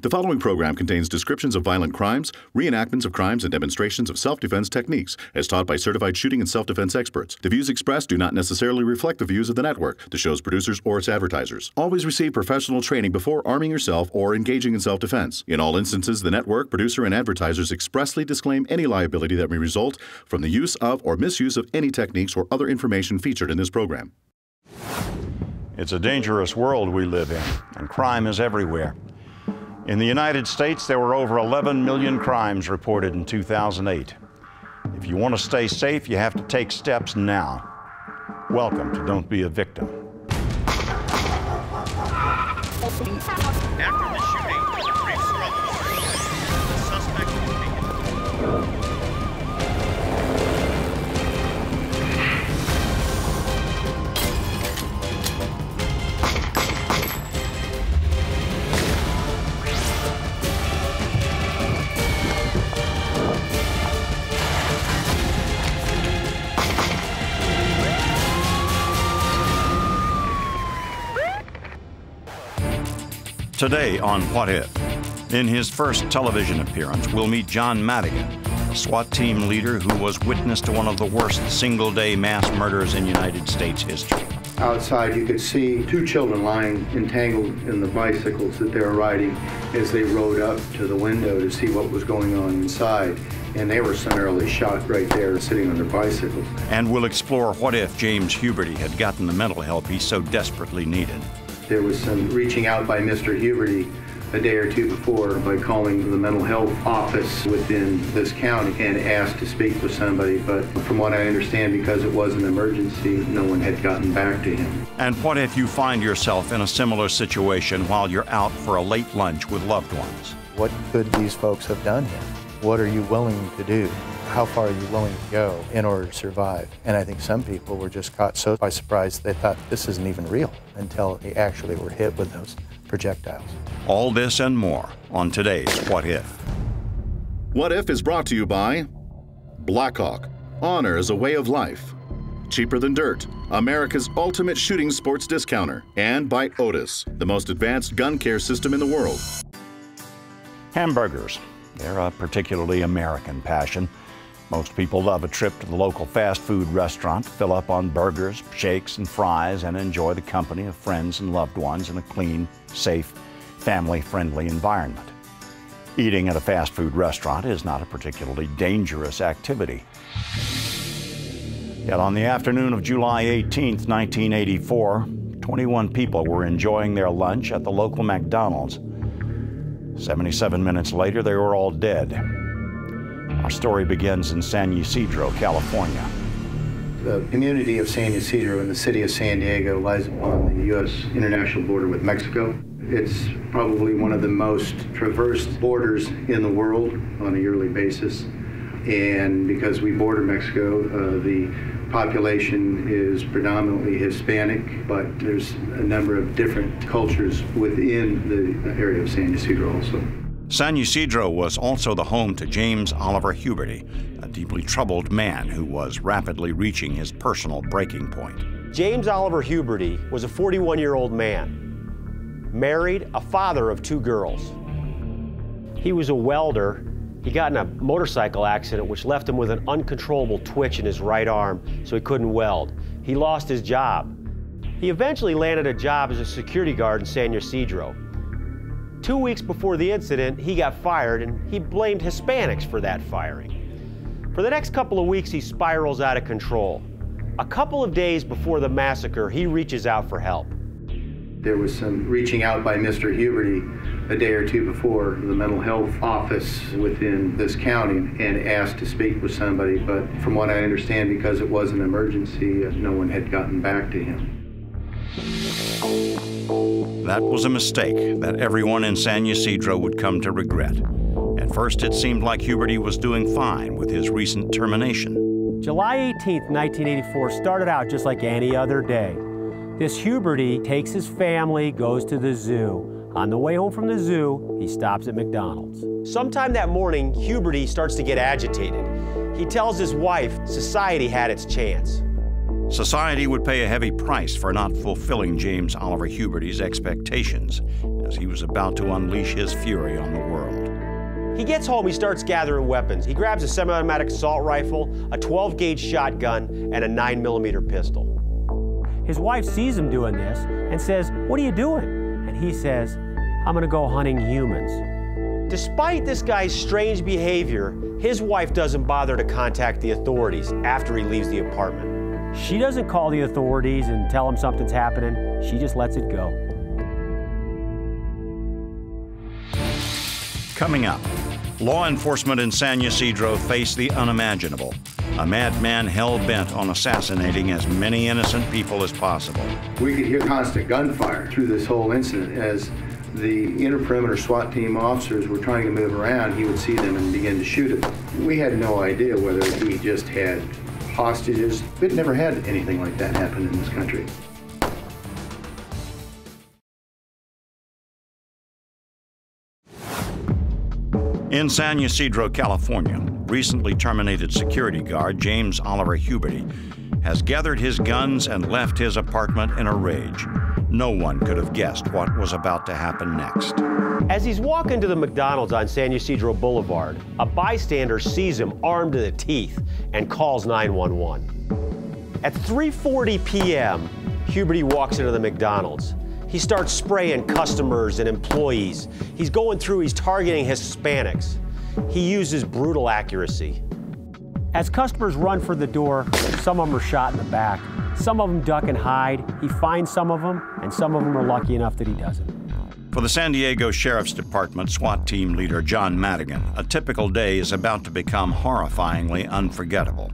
The following program contains descriptions of violent crimes, reenactments of crimes, and demonstrations of self-defense techniques as taught by certified shooting and self-defense experts. The views expressed do not necessarily reflect the views of the network, the show's producers, or its advertisers. Always receive professional training before arming yourself or engaging in self-defense. In all instances, the network, producer, and advertisers expressly disclaim any liability that may result from the use of or misuse of any techniques or other information featured in this program. It's a dangerous world we live in, and crime is everywhere. In the United States, there were over 11 million crimes reported in 2008. If you want to stay safe, you have to take steps now. Welcome to Don't Be a Victim. After the shooting, a brief struggle, the suspect was taken. Today on What If? In his first television appearance, we'll meet John Madigan, a SWAT team leader who was witness to one of the worst single-day mass murders in United States history. Outside, you could see two children lying entangled in the bicycles that they were riding as they rode up to the window to see what was going on inside. And they were summarily shot right there, sitting on their bicycles. And we'll explore what if James Huberty had gotten the mental help he so desperately needed. There was some reaching out by Mr. Huberty a day or two before by calling the mental health office within this county and asked to speak with somebody. But from what I understand, because it was an emergency, no one had gotten back to him. And what if you find yourself in a similar situation while you're out for a late lunch with loved ones? What could these folks have done here? What are you willing to do? How far are you willing to go in order to survive? And I think some people were just caught so by surprise they thought this isn't even real until they actually were hit with those projectiles. All this and more on today's What If. What If is brought to you by Blackhawk, honor is a way of life. Cheaper Than Dirt, America's ultimate shooting sports discounter. And by Otis, the most advanced gun care system in the world. Hamburgers. They're a particularly American passion. Most people love a trip to the local fast food restaurant, fill up on burgers, shakes, and fries, and enjoy the company of friends and loved ones in a clean, safe, family-friendly environment. Eating at a fast food restaurant is not a particularly dangerous activity. Yet on the afternoon of July 18th, 1984, 21 people were enjoying their lunch at the local McDonald's. 77 minutes later, they were all dead. Our story begins in San Ysidro, California. The community of San Ysidro in the city of San Diego lies on the U.S. international border with Mexico. It's probably one of the most traversed borders in the world on a yearly basis. And because we border Mexico, the population is predominantly Hispanic, but there's a number of different cultures within the area of San Ysidro also. San Ysidro was also the home to James Oliver Huberty, a deeply troubled man who was rapidly reaching his personal breaking point. James Oliver Huberty was a 41-year-old man, married, a father of 2 girls. He was a welder. He got in a motorcycle accident which left him with an uncontrollable twitch in his right arm, so he couldn't weld. He lost his job. He eventually landed a job as a security guard in San Ysidro. 2 weeks before the incident, he got fired, and he blamed Hispanics for that firing. For the next couple of weeks, he spirals out of control. A couple of days before the massacre, he reaches out for help. There was some reaching out by Mr. Huberty a day or two before the mental health office within this county and asked to speak with somebody, but from what I understand, because it was an emergency, no one had gotten back to him. That was a mistake that everyone in San Ysidro would come to regret. At first, it seemed like Huberty was doing fine with his recent termination. July 18th, 1984 started out just like any other day. This Huberty takes his family, goes to the zoo. On the way home from the zoo, he stops at McDonald's. Sometime that morning, Huberty starts to get agitated. He tells his wife society had its chance. Society would pay a heavy price for not fulfilling James Oliver Huberty's expectations as he was about to unleash his fury on the world. He gets home, he starts gathering weapons. He grabs a semi-automatic assault rifle, a 12-gauge shotgun, and a 9mm pistol. His wife sees him doing this and says, "What are you doing?" And he says, "I'm gonna go hunting humans." Despite this guy's strange behavior, his wife doesn't bother to contact the authorities after he leaves the apartment. She doesn't call the authorities and tell them something's happening. She just lets it go. Coming up, law enforcement in San Ysidro face the unimaginable. A madman hell-bent on assassinating as many innocent people as possible. We could hear constant gunfire through this whole incident. As the inner perimeter SWAT team officers were trying to move around, he would see them and begin to shoot at them. We had no idea whether he just had hostages. We'd never had anything like that happen in this country. In San Ysidro, California, recently terminated security guard James Oliver Huberty has gathered his guns and left his apartment in a rage. No one could have guessed what was about to happen next. As he's walking to the McDonald's on San Ysidro Boulevard, a bystander sees him armed to the teeth and calls 911. At 3:40 p.m., Huberty walks into the McDonald's. He starts spraying customers and employees. He's going through, he's targeting Hispanics. He uses brutal accuracy. As customers run for the door, some of them are shot in the back. Some of them duck and hide. He finds some of them, and some of them are lucky enough that he doesn't. For the San Diego Sheriff's Department SWAT team leader John Madigan, a typical day is about to become horrifyingly unforgettable.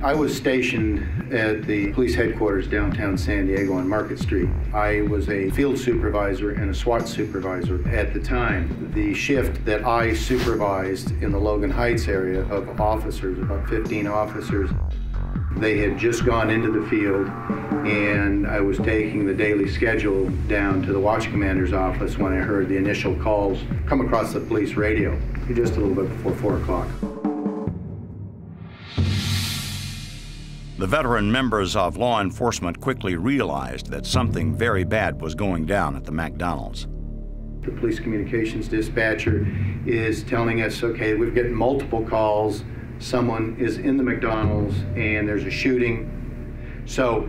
I was stationed at the police headquarters downtown San Diego on Market Street. I was a field supervisor and a SWAT supervisor at the time. The shift that I supervised in the Logan Heights area of officers, about 15 officers, they had just gone into the field, and I was taking the daily schedule down to the watch commander's office when I heard the initial calls come across the police radio, just a little bit before 4 o'clock. The veteran members of law enforcement quickly realized that something very bad was going down at the McDonald's. The police communications dispatcher is telling us, okay, we've gotten multiple calls. Someone is in the McDonald's and there's a shooting. So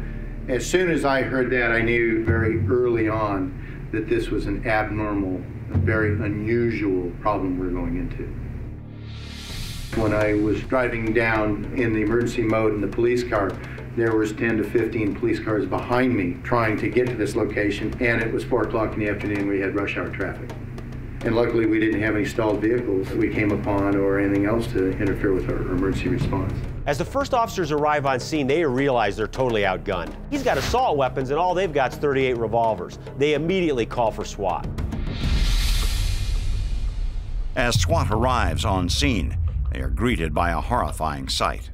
as soon as I heard that, I knew very early on that this was an abnormal, a very unusual problem we're going into. When I was driving down in the emergency mode in the police car, there was 10 to 15 police cars behind me trying to get to this location, and it was 4 o'clock in the afternoon. We had rush hour traffic. And luckily we didn't have any stalled vehicles that we came upon or anything else to interfere with our emergency response. As the first officers arrive on scene, they realize they're totally outgunned. He's got assault weapons and all they've got is 38 revolvers. They immediately call for SWAT. As SWAT arrives on scene, they are greeted by a horrifying sight.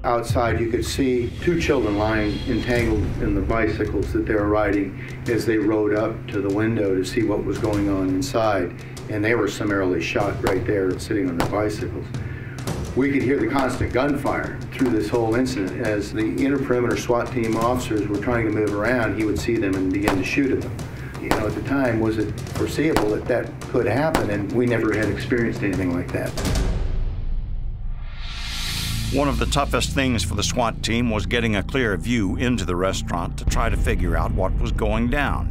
Outside, you could see 2 children lying entangled in the bicycles that they were riding as they rode up to the window to see what was going on inside, and they were summarily shot right there sitting on their bicycles. We could hear the constant gunfire through this whole incident. As the inner perimeter SWAT team officers were trying to move around, he would see them and begin to shoot at them. You know, at the time, was it foreseeable that that could happen? And we never had experienced anything like that. One of the toughest things for the SWAT team was getting a clear view into the restaurant to try to figure out what was going down.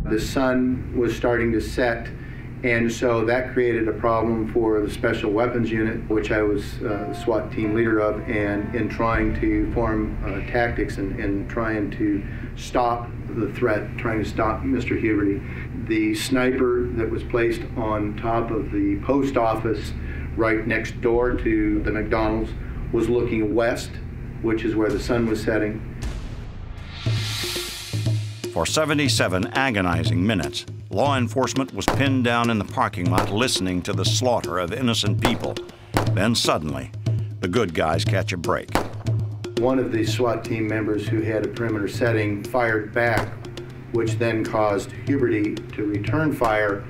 The sun was starting to set, and so that created a problem for the Special Weapons Unit, which I was the SWAT team leader of, and in trying to form tactics and trying to stop the threat, trying to stop Mr. Huberty. The sniper that was placed on top of the post office right next door to the McDonald's was looking west, which is where the sun was setting. For 77 agonizing minutes, law enforcement was pinned down in the parking lot listening to the slaughter of innocent people. Then suddenly, the good guys catch a break. One of the SWAT team members who had a perimeter setting fired back, which then caused Huberty to return fire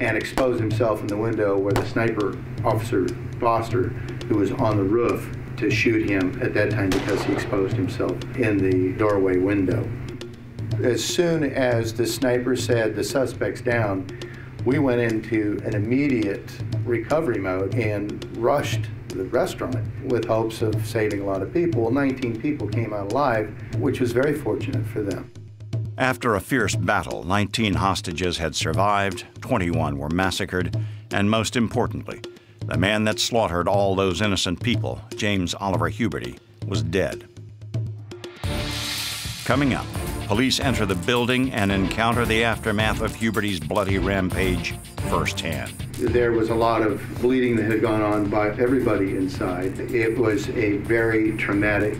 and expose himself in the window where the sniper, Officer Foster, who was on the roof, to shoot him at that time because he exposed himself in the doorway window. As soon as the sniper said the suspect's down, we went into an immediate recovery mode and rushed the restaurant with hopes of saving a lot of people. 19 people came out alive, which was very fortunate for them. After a fierce battle, 19 hostages had survived, 21 were massacred, and most importantly, the man that slaughtered all those innocent people, James Oliver Huberty, was dead. Coming up, police enter the building and encounter the aftermath of Huberty's bloody rampage firsthand. There was a lot of bleeding that had gone on by everybody inside. It was a very traumatic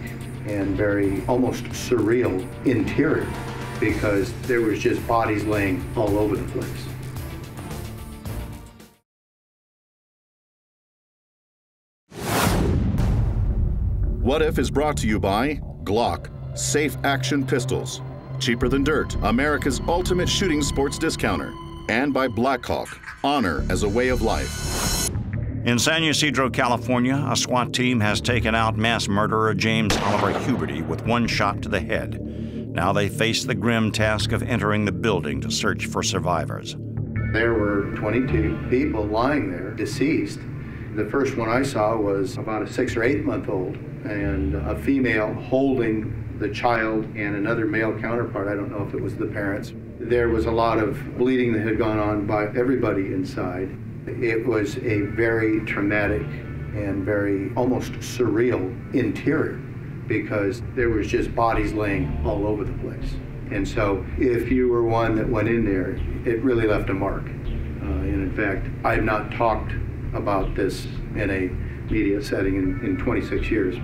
and very almost surreal interior because there was just bodies laying all over the place. What If is brought to you by Glock Safe Action Pistols, cheaper than dirt, America's ultimate shooting sports discounter, and by Blackhawk, honor as a way of life. In San Ysidro, California, a SWAT team has taken out mass murderer James Oliver Huberty with one shot to the head. Now they face the grim task of entering the building to search for survivors. There were 22 people lying there, deceased. The first one I saw was about a 6 or 8 month old, and a female holding the child and another male counterpart. I don't know if it was the parents. There was a lot of bleeding that had gone on by everybody inside. It was a very traumatic and very almost surreal interior because there was just bodies laying all over the place. And so if you were one that went in there, it really left a mark. And in fact, I have not talked about this in a media setting in 26 years.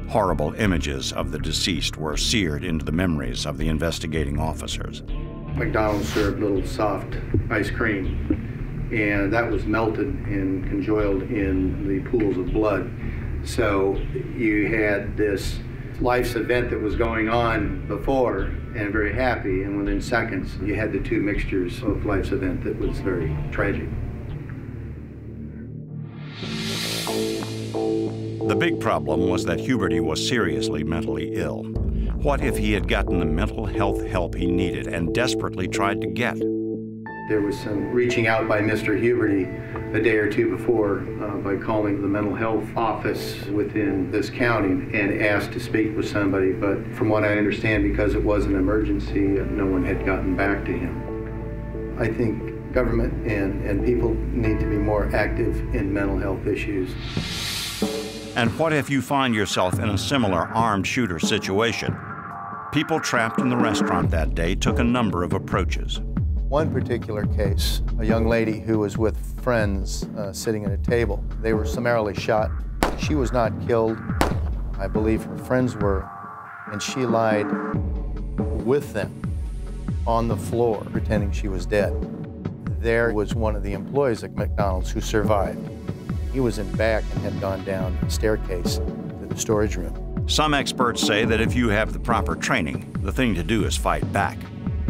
Horrible images of the deceased were seared into the memories of the investigating officers. McDonald's served little soft ice cream, and that was melted and congealed in the pools of blood. So you had this life's event that was going on before and very happy, and within seconds you had the two mixtures of life's event that was very tragic. The big problem was that Huberty was seriously mentally ill. What if he had gotten the mental health help he needed and desperately tried to get? There was some reaching out by Mr. Huberty a day or two before by calling the mental health office within this county and asked to speak with somebody, but from what I understand, because it was an emergency, no one had gotten back to him. I think government and people need to be more active in mental health issues. And what if you find yourself in a similar armed shooter situation? People trapped in the restaurant that day took a number of approaches. One particular case, a young lady who was with friends sitting at a table. They were summarily shot. She was not killed. I believe her friends were, and she lied with them on the floor, pretending she was dead. There was one of the employees at McDonald's who survived. He was in back and had gone down the staircase to the storage room. Some experts say that if you have the proper training, the thing to do is fight back.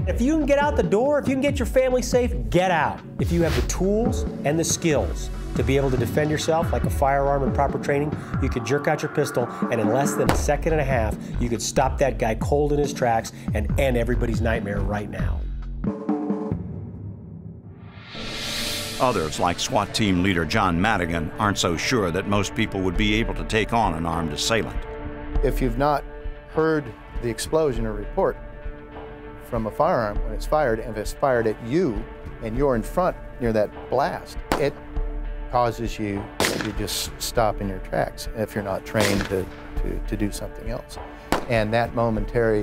If you can get out the door, if you can get your family safe, get out. If you have the tools and the skills to be able to defend yourself like a firearm and proper training, you could jerk out your pistol, and in less than a second and a half, you could stop that guy cold in his tracks and end everybody's nightmare right now. Others, like SWAT team leader John Madigan, aren't so sure that most people would be able to take on an armed assailant. If you've not heard the explosion or report from a firearm when it's fired, and if it's fired at you and you're in front near that blast, it causes you to just stop in your tracks if you're not trained to do something else. And that momentary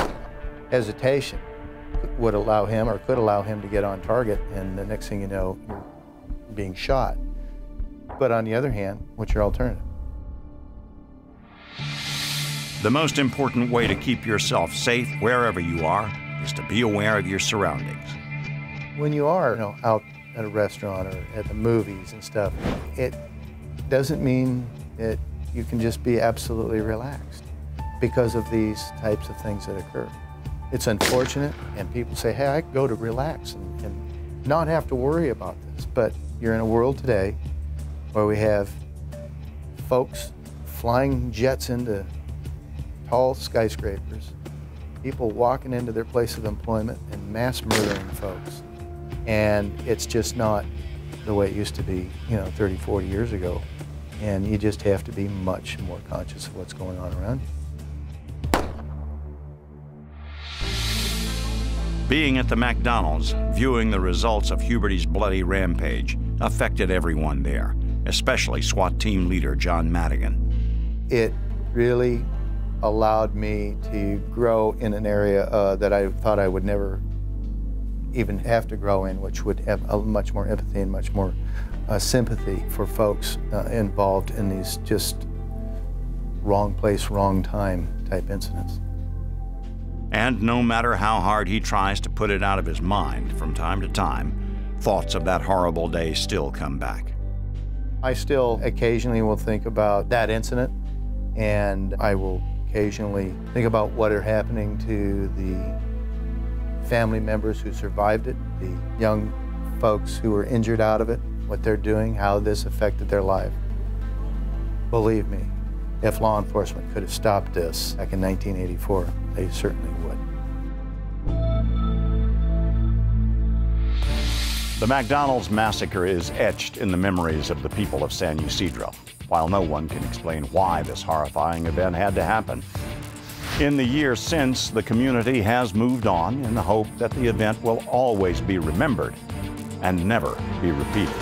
hesitation would allow him or could allow him to get on target, and the next thing you know, you're being shot. But on the other hand, what's your alternative? The most important way to keep yourself safe wherever you are is to be aware of your surroundings. When you are out at a restaurant or at the movies and stuff, it doesn't mean that you can just be absolutely relaxed because of these types of things that occur. It's unfortunate, and people say, hey, I go to relax and not have to worry about this. But you're in a world today where we have folks flying jets into tall skyscrapers, people walking into their place of employment and mass murdering folks. And it's just not the way it used to be, 30, 40 years ago. And you just have to be much more conscious of what's going on around you. Being at the McDonald's, viewing the results of Huberty's bloody rampage affected everyone there, especially SWAT team leader John Madigan. It really allowed me to grow in an area that I thought I would never even have to grow in, which would have much more empathy and much more sympathy for folks involved in these just wrong place, wrong time type incidents. And no matter how hard he tries to put it out of his mind from time to time, thoughts of that horrible day still come back. I still occasionally will think about that incident, and I will occasionally think about what are happening to the family members who survived it, the young folks who were injured out of it, what they're doing, how this affected their life. Believe me, if law enforcement could have stopped this back in 1984, they certainly would. The McDonald's massacre is etched in the memories of the people of San Ysidro, while no one can explain why this horrifying event had to happen. In the years since, the community has moved on in the hope that the event will always be remembered and never be repeated.